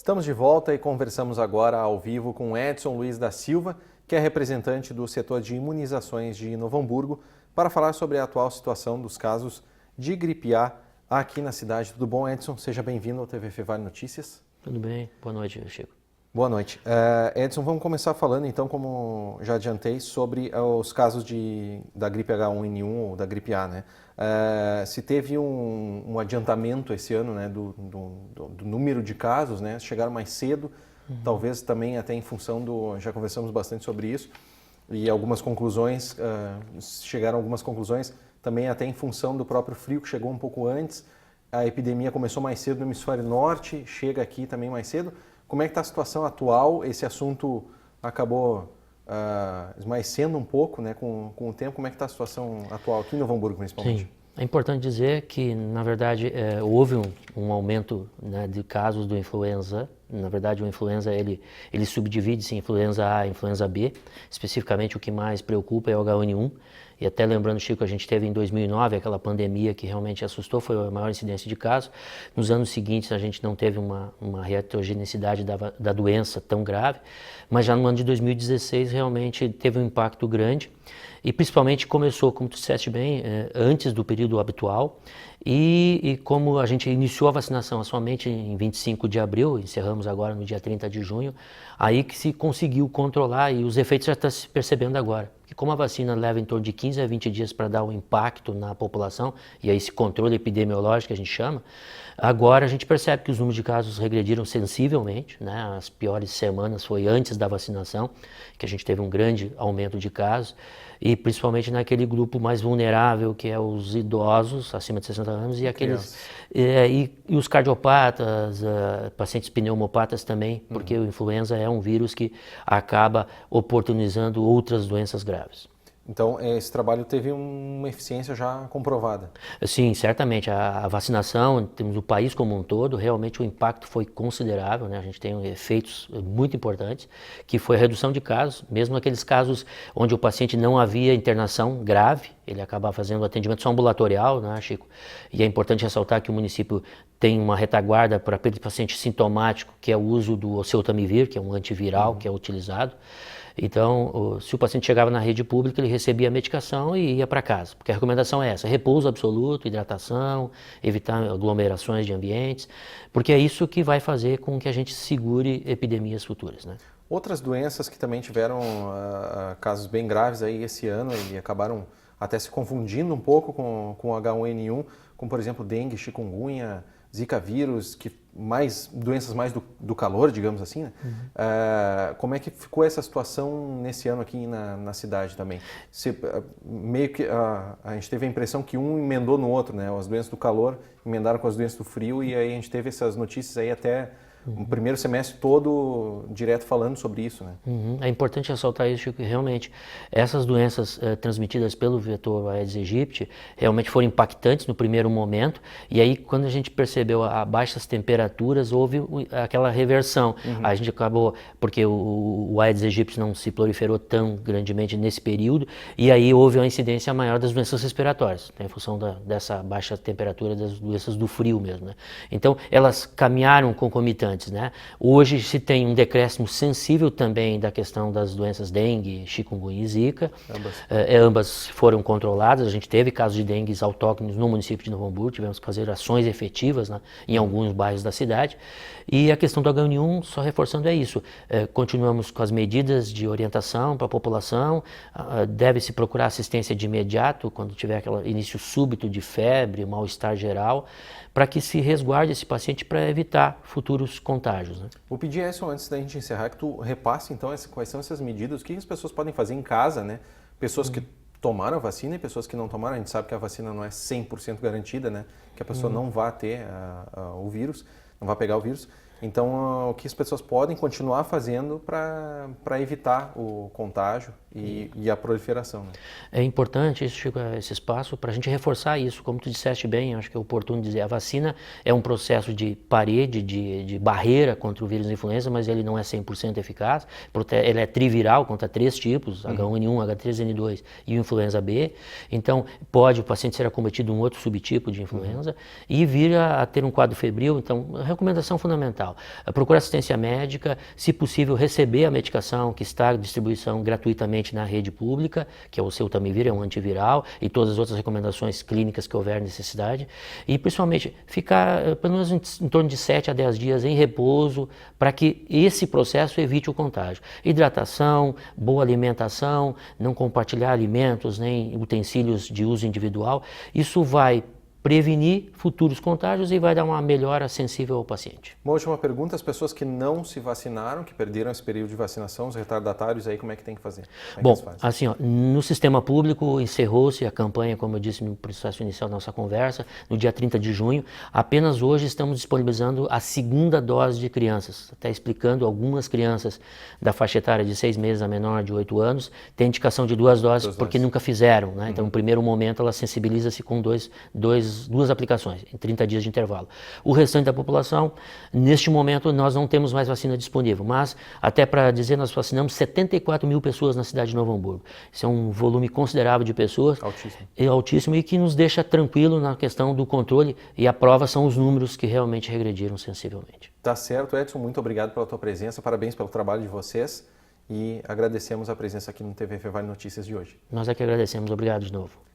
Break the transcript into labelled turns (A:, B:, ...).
A: Estamos de volta e conversamos agora ao vivo com Edson Luiz da Silva, que é representante do setor de imunizações de Novo Hamburgo, para falar sobre a atual situação dos casos de gripe A aqui na cidade. Tudo bom, Edson? Seja bem-vindo ao TVF Vale Notícias.
B: Tudo bem. Boa noite, Chico.
A: Boa noite. Edson, vamos começar falando então, como já adiantei, sobre os casos da gripe H1N1 ou da gripe A, né? Se teve um adiantamento esse ano, né, do número de casos, né? Chegaram mais cedo, talvez também até em função já conversamos bastante sobre isso, e algumas conclusões, chegaram algumas conclusões também até em função do próprio frio que chegou um pouco antes. A epidemia começou mais cedo no hemisfério norte, chega aqui também mais cedo. Como é que está a situação atual? Esse assunto acabou esmaecendo um pouco, né, com o tempo. Como é que está a situação atual aqui em Novo Hamburgo, principalmente?
B: Sim. É importante dizer que, na verdade, houve um aumento, né, de casos do influenza. Na verdade, o influenza ele subdivide-se em influenza A e influenza B. Especificamente, o que mais preocupa é o H1N1. E até lembrando, Chico, a gente teve em 2009 aquela pandemia que realmente assustou, foi a maior incidência de casos. Nos anos seguintes, a gente não teve uma heterogeneidade da doença tão grave, mas já no ano de 2016 realmente teve um impacto grande. E principalmente começou, como tu disseste bem, antes do período habitual, e como a gente iniciou a vacinação somente em 25 de abril, encerramos agora no dia 30 de junho, aí que se conseguiu controlar, e os efeitos já estão se percebendo agora. Porque como a vacina leva em torno de 15 a 20 dias para dar um impacto na população, e aí esse controle epidemiológico que a gente chama, agora a gente percebe que os números de casos regrediram sensivelmente, né? As piores semanas foi antes da vacinação, que a gente teve um grande aumento de casos, e principalmente naquele grupo mais vulnerável, que é os idosos, acima de 60 anos, e aqueles e os cardiopatas, pacientes pneumopatas também, porque o influenza é um vírus que acaba oportunizando outras doenças graves.
A: Então, esse trabalho teve uma eficiência já comprovada.
B: Sim, certamente. A vacinação, temos o país como um todo, realmente o impacto foi considerável, né? A gente tem efeitos muito importantes, que foi a redução de casos, mesmo aqueles casos onde o paciente não havia internação grave, ele acaba fazendo atendimento só ambulatorial, né, Chico? E é importante ressaltar que o município tem uma retaguarda para aquele paciente sintomático, que é o uso do oseltamivir, que é um antiviral que é utilizado. Então, se o paciente chegava na rede pública, ele recebia a medicação e ia para casa, porque a recomendação é essa: repouso absoluto, hidratação, evitar aglomerações de ambientes, porque é isso que vai fazer com que a gente segure epidemias futuras, né?
A: Outras doenças que também tiveram casos bem graves aí esse ano e acabaram até se confundindo um pouco com o H1N1, como por exemplo dengue, chikungunya, Zika vírus, doenças mais do calor, digamos assim, né? Como é que ficou essa situação nesse ano aqui na cidade também? Meio que a gente teve a impressão que um emendou no outro, né? As doenças do calor emendaram com as doenças do frio, e aí a gente teve essas notícias aí até o primeiro semestre todo direto falando sobre isso, né?
B: É importante ressaltar isso, Chico, que realmente essas doenças transmitidas pelo vetor Aedes aegypti realmente foram impactantes no primeiro momento, e aí quando a gente percebeu a baixas temperaturas, houve aquela reversão. A gente acabou, porque o Aedes aegypti não se proliferou tão grandemente nesse período, e aí houve uma incidência maior das doenças respiratórias, né, em função dessa baixa temperatura, das doenças do frio mesmo, né? Então elas caminharam concomitantes. Né? Hoje se tem um decréscimo sensível também da questão das doenças dengue, chikungunya e zika. Ambas foram controladas. A gente teve casos de dengue autóctones no município de Novo Hamburgo, tivemos que fazer ações efetivas, né, em alguns bairros da cidade. E a questão do H1N1, só reforçando, é isso. Continuamos com as medidas de orientação para a população. Deve-se procurar assistência de imediato quando tiver aquele início súbito de febre, mal-estar geral, para que se resguarde esse paciente para evitar futuros contágios, né?
A: Vou pedir, Edson, antes da gente encerrar, que tu repasse então quais são essas medidas, o que as pessoas podem fazer em casa, né? Pessoas que tomaram a vacina e pessoas que não tomaram. A gente sabe que a vacina não é 100% garantida, né? Que a pessoa não vá ter o vírus, não vai pegar o vírus. Então, o que as pessoas podem continuar fazendo para evitar o contágio e a proliferação, né?
B: É importante esse espaço para a gente reforçar isso. Como tu disseste bem, acho que é oportuno dizer, a vacina é um processo de parede, de barreira contra o vírus da influenza, mas ele não é 100% eficaz. Ele é triviral contra 3 tipos, H1N1, H3N2 e o influenza B. Então, pode o paciente ser acometido de um outro subtipo de influenza e vir a ter um quadro febril. Então, a recomendação fundamental geral. Procure assistência médica, se possível receber a medicação que está à distribuição gratuitamente na rede pública, que é o Celtamivir, é um antiviral, e todas as outras recomendações clínicas que houver necessidade, e principalmente ficar pelo menos em torno de 7 a 10 dias em repouso, para que esse processo evite o contágio. Hidratação, boa alimentação, não compartilhar alimentos nem utensílios de uso individual, isso vai prevenir futuros contágios e vai dar uma melhora sensível ao paciente.
A: Uma última pergunta, as pessoas que não se vacinaram, que perderam esse período de vacinação, os retardatários aí, como é que tem que fazer?
B: Bom, assim, ó, no sistema público encerrou-se a campanha, como eu disse no processo inicial da nossa conversa, no dia 30 de junho, apenas hoje estamos disponibilizando a segunda dose de crianças, até explicando algumas crianças da faixa etária de 6 meses a menor de 8 anos, têm indicação de 2 doses porque nunca fizeram, né? Então no primeiro momento ela sensibiliza-se com duas aplicações, em 30 dias de intervalo. O restante da população, neste momento, nós não temos mais vacina disponível, mas, até para dizer, nós vacinamos 74 mil pessoas na cidade de Novo Hamburgo. Isso é um volume considerável de pessoas.
A: Altíssimo.
B: Altíssimo e que nos deixa tranquilo na questão do controle, e a prova são os números que realmente regrediram sensivelmente.
A: Tá certo, Edson, muito obrigado pela tua presença, parabéns pelo trabalho de vocês e agradecemos a presença aqui no TV Fevale Notícias de hoje.
B: Nós é que agradecemos, obrigado de novo.